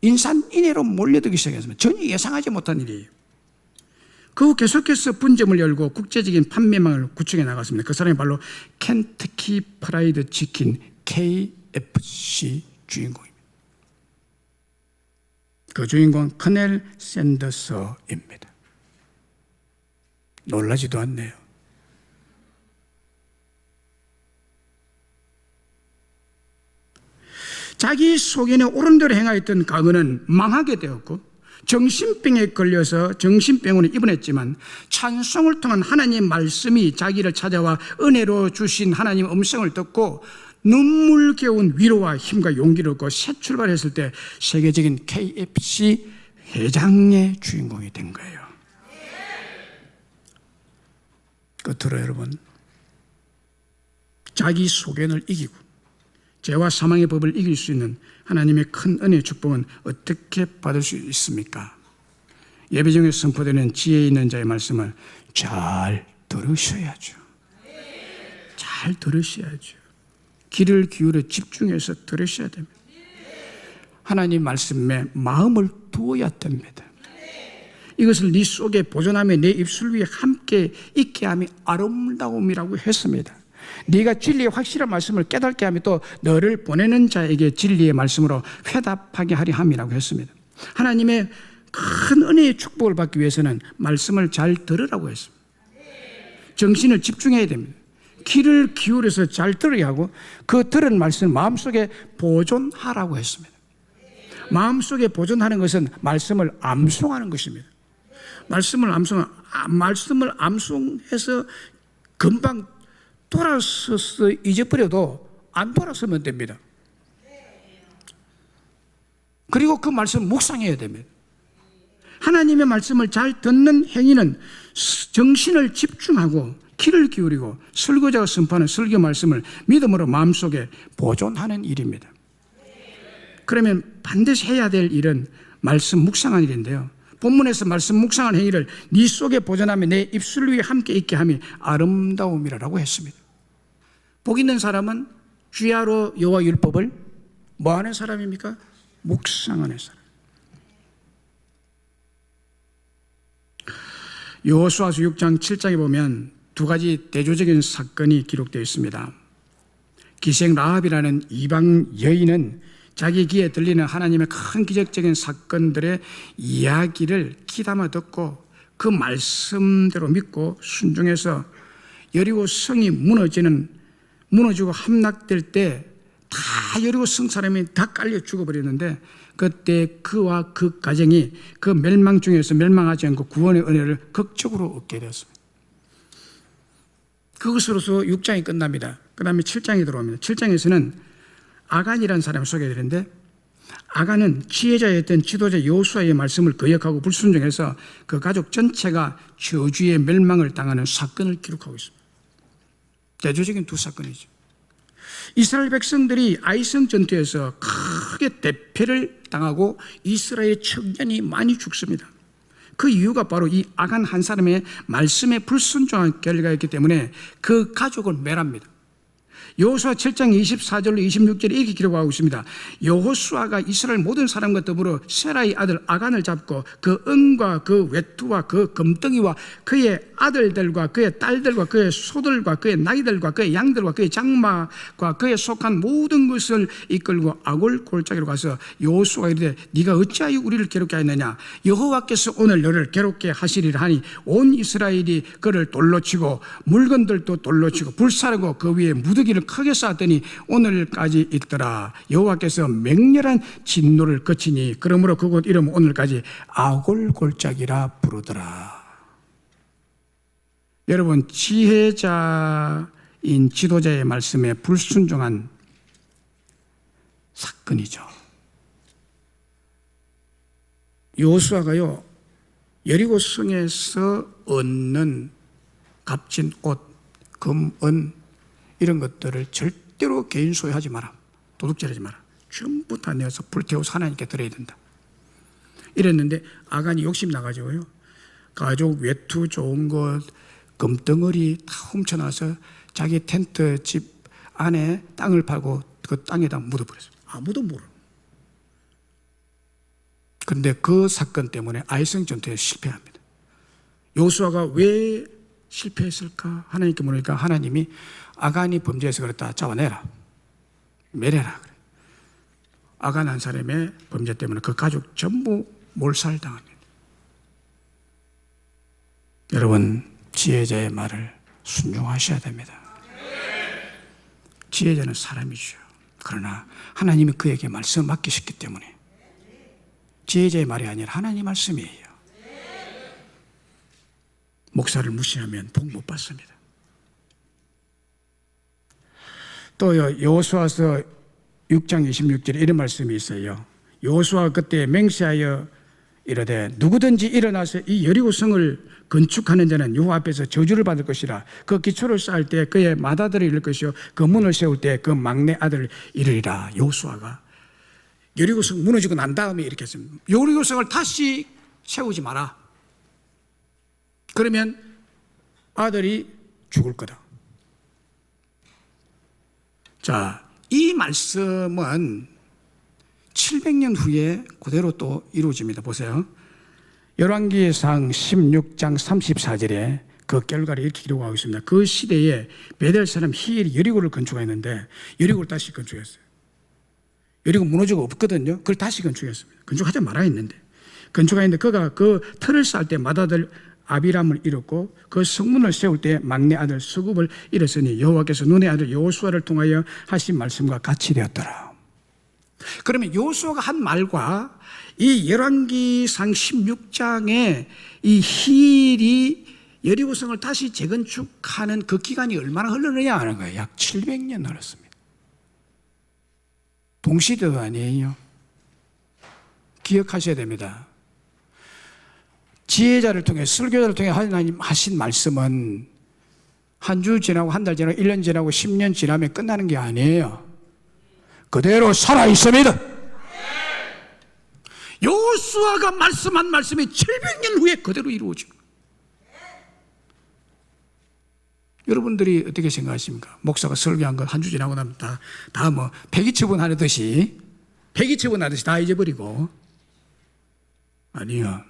인산인해로 몰려들기 시작했습니다. 전혀 예상하지 못한 일이에요. 그 후 계속해서 분점을 열고 국제적인 판매망을 구축해 나갔습니다. 그 사람이 바로 켄터키 프라이드 치킨 KFC 주인공입니다. 그 주인공은 커넬 샌더스입니다. 놀라지도 않네요. 자기 소견에 옳은 대로 행하였던 과거는 망하게 되었고 정신병에 걸려서 정신병원에 입원했지만 찬송을 통한 하나님의 말씀이 자기를 찾아와 은혜로 주신 하나님의 음성을 듣고 눈물겨운 위로와 힘과 용기를 얻고 새 출발했을 때 세계적인 KFC 회장의 주인공이 된 거예요. 끝으로 여러분, 자기 소견을 이기고 죄와 사망의 법을 이길 수 있는 하나님의 큰 은혜의 축복은 어떻게 받을 수 있습니까? 예배 중에 선포되는 지혜 있는 자의 말씀을 잘 들으셔야죠. 잘 들으셔야죠. 귀를 기울여 집중해서 들으셔야 됩니다. 하나님 말씀에 마음을 두어야 됩니다. 이것을 네 속에 보존하며 내 입술 위에 함께 있게 함이 아름다움이라고 했습니다. 네가 진리의 확실한 말씀을 깨닫게 하며 또 너를 보내는 자에게 진리의 말씀으로 회답하게 하려 함이라고 했습니다. 하나님의 큰 은혜의 축복을 받기 위해서는 말씀을 잘 들으라고 했습니다. 정신을 집중해야 됩니다. 귀를 기울여서 잘 들어야 하고 그 들은 말씀을 마음속에 보존하라고 했습니다. 마음속에 보존하는 것은 말씀을 암송하는 것입니다. 말씀을 암송해서 금방 돌아서서 잊어버려도 안 돌아서면 됩니다. 그리고 그 말씀을 묵상해야 됩니다. 하나님의 말씀을 잘 듣는 행위는 정신을 집중하고 귀를 기울이고 설교자가 선포하는 설교 말씀을 믿음으로 마음속에 보존하는 일입니다. 그러면 반드시 해야 될 일은 말씀 묵상하는 일인데요. 본문에서 말씀 묵상한 행위를 네 속에 보존하며 내 입술 위에 함께 있게 함이 아름다움이라고 했습니다. 복 있는 사람은 주야로 여호와 율법을 뭐 하는 사람입니까? 묵상하는 사람. 여호수아서 6장 7장에 보면 두 가지 대조적인 사건이 기록되어 있습니다. 기생 라합이라는 이방 여인은 자기 귀에 들리는 하나님의 큰 기적적인 사건들의 이야기를 귀담아 듣고 그 말씀대로 믿고 순종해서 여리고 성이 무너지고 함락될 때 다 여리고 성 사람이 다 깔려 죽어버렸는데 그때 그와 그 가정이 그 멸망 중에서 멸망하지 않고 구원의 은혜를 극적으로 얻게 되었습니다. 그것으로서 6장이 끝납니다. 그 다음에 7장이 들어옵니다. 7장에서는 아간이라는 사람을 소개해드리는데 아간은 지혜자였던 지도자 여호수아의 말씀을 거역하고 불순종해서 그 가족 전체가 저주의 멸망을 당하는 사건을 기록하고 있습니다. 대조적인 두 사건이죠. 이스라엘 백성들이 아이성 전투에서 크게 대패를 당하고 이스라엘 청년이 많이 죽습니다. 그 이유가 바로 이 아간 한 사람의 말씀에 불순종한 결과였기 때문에 그 가족을 멸합니다. 여호수아 7장 24절로 26절에 이렇게 기록하고 있습니다. 여호수아가 이스라엘 모든 사람과 더불어 세라의 아들 아간을 잡고 그 은과 그 외투와 그 금덩이와 그의 아들들과 그의 딸들과 그의 소들과 그의 나귀들과 그의 양들과 그의 장마과 그에 속한 모든 것을 이끌고 아골 골짜기로 가서 여호수아가 이르되 네가 어찌하여 우리를 괴롭게 하였느냐? 여호와께서 오늘 너를 괴롭게 하시리라 하니 온 이스라엘이 그를 돌로 치고 물건들도 돌로 치고 불사르고 그 위에 무더기를 크게 쌓았더니 오늘까지 있더라. 여호와께서 맹렬한 진노를 거치니 그러므로 그곳 이름 오늘까지 아골 골짜기라 부르더라. 여러분, 지혜자인 지도자의 말씀에 불순종한 사건이죠. 여호수아가요, 여리고 성에서 얻는 값진 옷, 금, 은 이런 것들을 절대로 개인 소유하지 마라. 도둑질하지 마라. 전부 다 내어서 불태워서 하나님께 드려야 된다. 이랬는데 아간이 욕심 나가지고요, 가족 외투 좋은 것, 금덩어리 다 훔쳐나서 자기 텐트 집 안에 땅을 파고 그 땅에다 묻어버렸어요. 아무도 모르는. 그런데 그 사건 때문에 아이성 전투에 실패합니다. 여호수아가 왜 실패했을까? 하나님께 물으니까 하나님이 아간이 범죄해서 그랬다. 잡아내라. 매래라. 그래. 아간 한 사람의 범죄 때문에 그 가족 전부 몰살당합니다. 여러분, 지혜자의 말을 순종하셔야 됩니다. 지혜자는 사람이죠. 그러나 하나님이 그에게 말씀을 맡기셨기 때문에 지혜자의 말이 아니라 하나님 말씀이에요. 목사를 무시하면 복 못 받습니다. 또 여호수아서 6장 26절에 이런 말씀이 있어요. 여호수아가 그때 맹세하여 이르되 누구든지 일어나서 이 여리고성을 건축하는 자는 여호와 앞에서 저주를 받을 것이라. 그 기초를 쌓을 때 그의 맏아들을 잃을 것이요 그 문을 세울 때 그 막내 아들을 잃으리라. 여호수아가 여리고성 무너지고 난 다음에 이렇게 했습니다. 여리고성을 다시 세우지 마라. 그러면 아들이 죽을 거다. 자, 이 말씀은 700년 후에 그대로 또 이루어집니다. 보세요. 열왕기상 16장 34절에 그 결과를 이렇게 기록하고 있습니다. 그 시대에 베델 사람 히엘이 여리고를 건축했는데 여리고를 다시 건축했어요. 여리고 무너지고 없거든요. 그걸 다시 건축했습니다. 건축하지 말아야 했는데 건축했는데 그가 그 틀을 쌓을 때 맏아들 아비람을 잃었고 그 성문을 세울 때 막내 아들 수굽을 잃었으니 여호와께서 눈의 아들 여호수아를 통하여 하신 말씀과 같이 되었더라. 그러면 여호수아가 한 말과 이 열왕기상 16장에 이 히일이 여리고성을 다시 재건축하는 그 기간이 얼마나 흘렀느냐 하는 거예요. 약 700년 흘렀습니다. 동시대도 아니에요. 기억하셔야 됩니다. 지혜자를 통해 설교자를 통해 하나님 하신 말씀은 한 주 지나고 한 달 지나고 1년 지나고 10년 지나면 끝나는 게 아니에요. 그대로 살아있습니다. 여호수아가 말씀한 말씀이 700년 후에 그대로 이루어집니다. 여러분들이 어떻게 생각하십니까? 목사가 설교한 거 한 주 지나고 나면 다 뭐 폐기처분하듯이 다 잊어버리고. 아니요.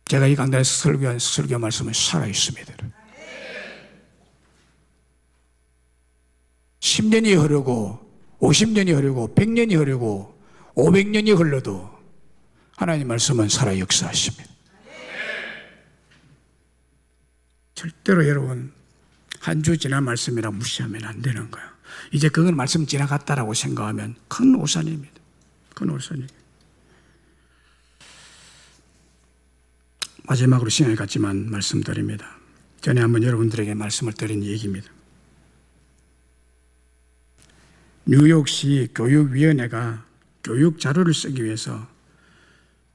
제가 이 강단에서 설교한 설교 말씀은 살아있습니다. 10년이 흐르고 50년이 흐르고 100년이 흐르고 500년이 흘러도 하나님 말씀은 살아 역사하십니다. 절대로 여러분 한 주 지난 말씀이라 무시하면 안 되는 거예요. 이제 그건 말씀 지나갔다라고 생각하면 큰 오산입니다. 큰 오산입니다. 마지막으로 시간이 갔지만 말씀드립니다. 전에 한번 여러분들에게 말씀을 드린 얘기입니다. 뉴욕시 교육위원회가 교육 자료를 쓰기 위해서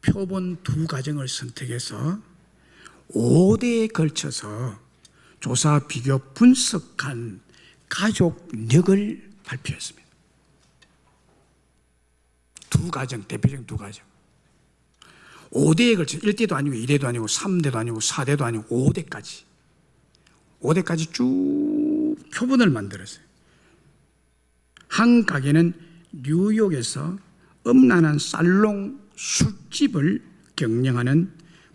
표본 2가정을 선택해서 5대에 걸쳐서 조사, 비교, 분석한 가족력을 발표했습니다. 2가정, 대표적인 2가정. 5대에 걸쳐 1대도 아니고 2대도 아니고 3대도 아니고 4대도 아니고 5대까지 쭉 표본을 만들었어요. 한 가게는 뉴욕에서 음란한 살롱 술집을 경영하는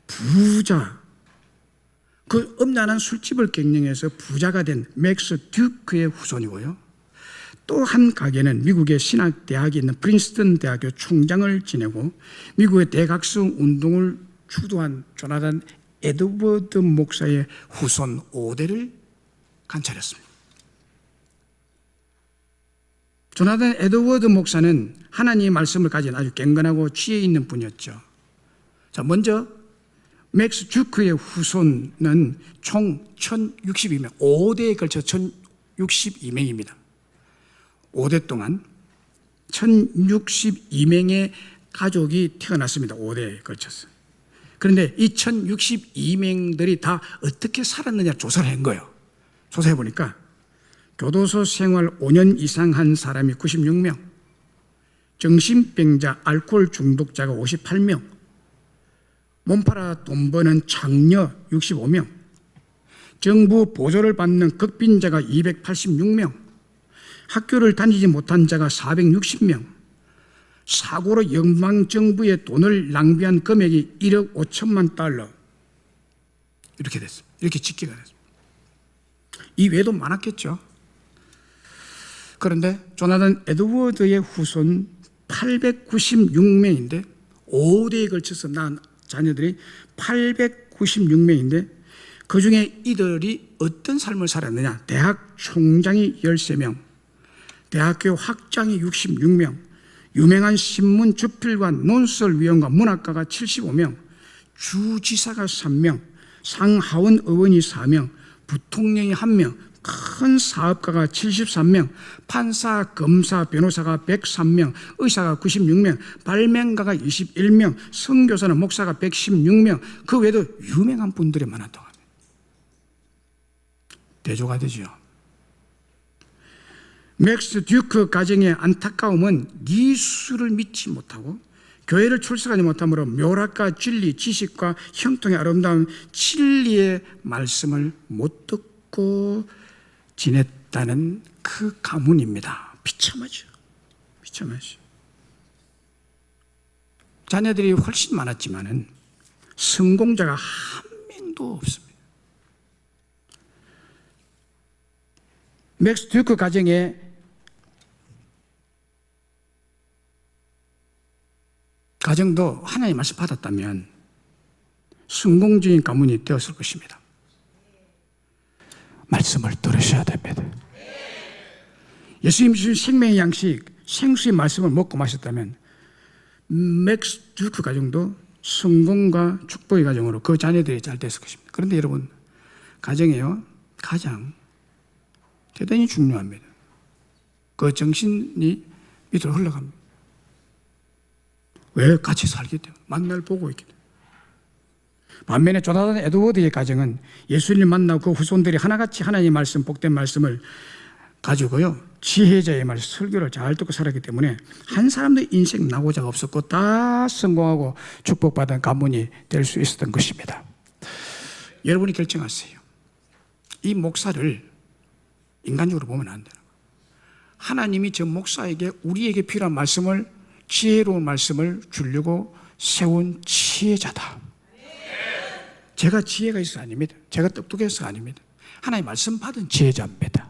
부자, 그 음란한 술집을 경영해서 부자가 된 맥스 듀크의 후손이고요. 또 한 가게는 미국의 신학대학에 있는 프린스턴 대학교 총장을 지내고 미국의 대각성 운동을 주도한 조나단 에드워드 목사의 후손 5대를 관찰했습니다. 조나단 에드워드 목사는 하나님의 말씀을 가진 아주 경건하고 지혜 있는 분이었죠. 자, 먼저 맥스 듀크의 후손은 총 1062명, 5대에 걸쳐 1062명입니다. 5대 동안 1062명의 가족이 태어났습니다. 5대에 걸쳐서. 그런데 이 1062명들이 다 어떻게 살았느냐 조사를 한 거예요. 조사해 보니까 교도소 생활 5년 이상 한 사람이 96명, 정신병자, 알코올 중독자가 58명, 몸팔아 돈 버는 장녀 65명, 정부 보조를 받는 극빈자가 286명, 학교를 다니지 못한 자가 460명, 사고로 연방정부의 돈을 낭비한 금액이 1억 5천만 달러. 이렇게 됐습니다. 이렇게 집계가 됐습니다. 이 외에도 많았겠죠. 그런데 조나단 에드워드의 후손 896명인데 5대에 걸쳐서 낳은 자녀들이 896명인데 그 중에 이들이 어떤 삶을 살았느냐. 대학 총장이 13명, 대학교 학장이 66명, 유명한 신문 주필관, 논설위원과 문학가가 75명, 주지사가 3명, 상하원 의원이 4명, 부통령이 1명, 큰 사업가가 73명, 판사, 검사, 변호사가 103명, 의사가 96명, 발명가가 21명, 선교사나 목사가 116명, 그 외에도 유명한 분들이 많았다고 합니다. 대조가 되죠. 맥스 듀크 가정의 안타까움은 예수를 믿지 못하고 교회를 출석하지 못함으로 묘락과 진리, 지식과 형통의 아름다운 진리의 말씀을 못 듣고 지냈다는 그 가문입니다. 비참하죠. 비참하죠. 자녀들이 훨씬 많았지만은 성공자가 한 명도 없습니다. 맥스 듀크 가정에 가정도 하나님의 말씀 받았다면 성공적인 가문이 되었을 것입니다. 말씀을 들으셔야 됩니다. 예수님 주신 생명의 양식, 생수의 말씀을 먹고 마셨다면 맥스 듀크 가정도 성공과 축복의 가정으로 그 자녀들이 잘 됐을 것입니다. 그런데 여러분, 가정에요, 가장 대단히 중요합니다. 그 정신이 밑으로 흘러갑니다. 왜? 같이 살기 때문에. 만날 보고 있기 때문에. 반면에 조나단 에드워드의 가정은 예수님 만나고 그 후손들이 하나같이 하나님의 말씀, 복된 말씀을 가지고요, 지혜자의 말씀, 설교를 잘 듣고 살았기 때문에 한 사람도 인생 낙오자가 없었고 다 성공하고 축복받은 가문이 될 수 있었던 것입니다. 여러분이 결정하세요. 이 목사를 인간적으로 보면 안 되는 거예요. 하나님이 저 목사에게 우리에게 필요한 말씀을, 지혜로운 말씀을 주려고 세운 지혜자다. 제가 지혜가 있어서 아닙니다. 제가 똑똑해서 아닙니다. 하나님 말씀 받은 지혜자입니다.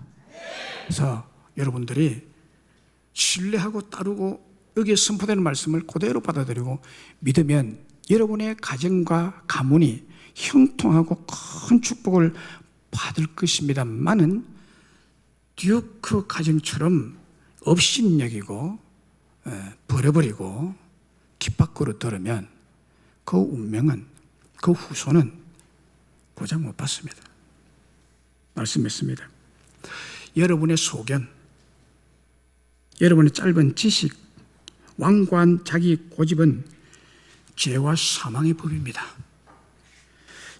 그래서 여러분들이 신뢰하고 따르고 여기에 선포되는 말씀을 그대로 받아들이고 믿으면 여러분의 가정과 가문이 형통하고 큰 축복을 받을 것입니다만은 듀크 가정처럼 업신여기고 버려버리고 깃 밖으로 들으면 그 운명은, 그 후손은 보장 못 받습니다. 말씀했습니다. 여러분의 소견, 여러분의 짧은 지식, 완고한 자기 고집은 죄와 사망의 법입니다.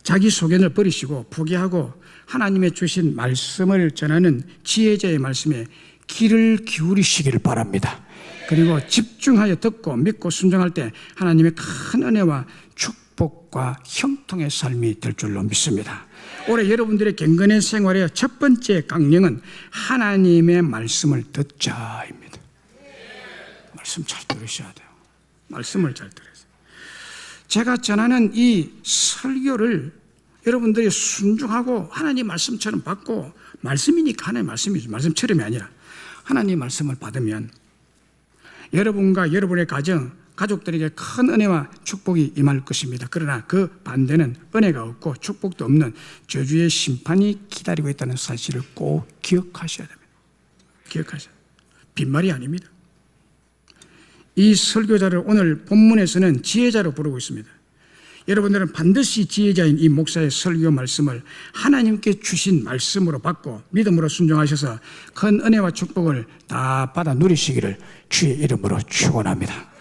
자기 소견을 버리시고 포기하고 하나님의 주신 말씀을 전하는 지혜자의 말씀에 귀를 기울이시기를 바랍니다. 그리고 집중하여 듣고 믿고 순종할 때 하나님의 큰 은혜와 축복과 형통의 삶이 될 줄로 믿습니다. 올해 여러분들의 경건의 생활의 첫 번째 강령은 하나님의 말씀을 듣자입니다. 말씀 잘 들으셔야 돼요. 말씀을 잘 들으세요. 제가 전하는 이 설교를 여러분들이 순종하고 하나님 말씀처럼 받고, 말씀이니까 하나님 말씀이죠. 말씀처럼이 아니라 하나님 말씀을 받으면 여러분과 여러분의 가족들에게 큰 은혜와 축복이 임할 것입니다. 그러나 그 반대는 은혜가 없고 축복도 없는 저주의 심판이 기다리고 있다는 사실을 꼭 기억하셔야 됩니다. 기억하셔야 됩니다. 빈말이 아닙니다. 이 설교자를 오늘 본문에서는 지혜자로 부르고 있습니다. 여러분들은 반드시 지혜자인 이 목사의 설교 말씀을 하나님께 주신 말씀으로 받고 믿음으로 순종하셔서 큰 은혜와 축복을 다 받아 누리시기를 주의 이름으로 축원합니다.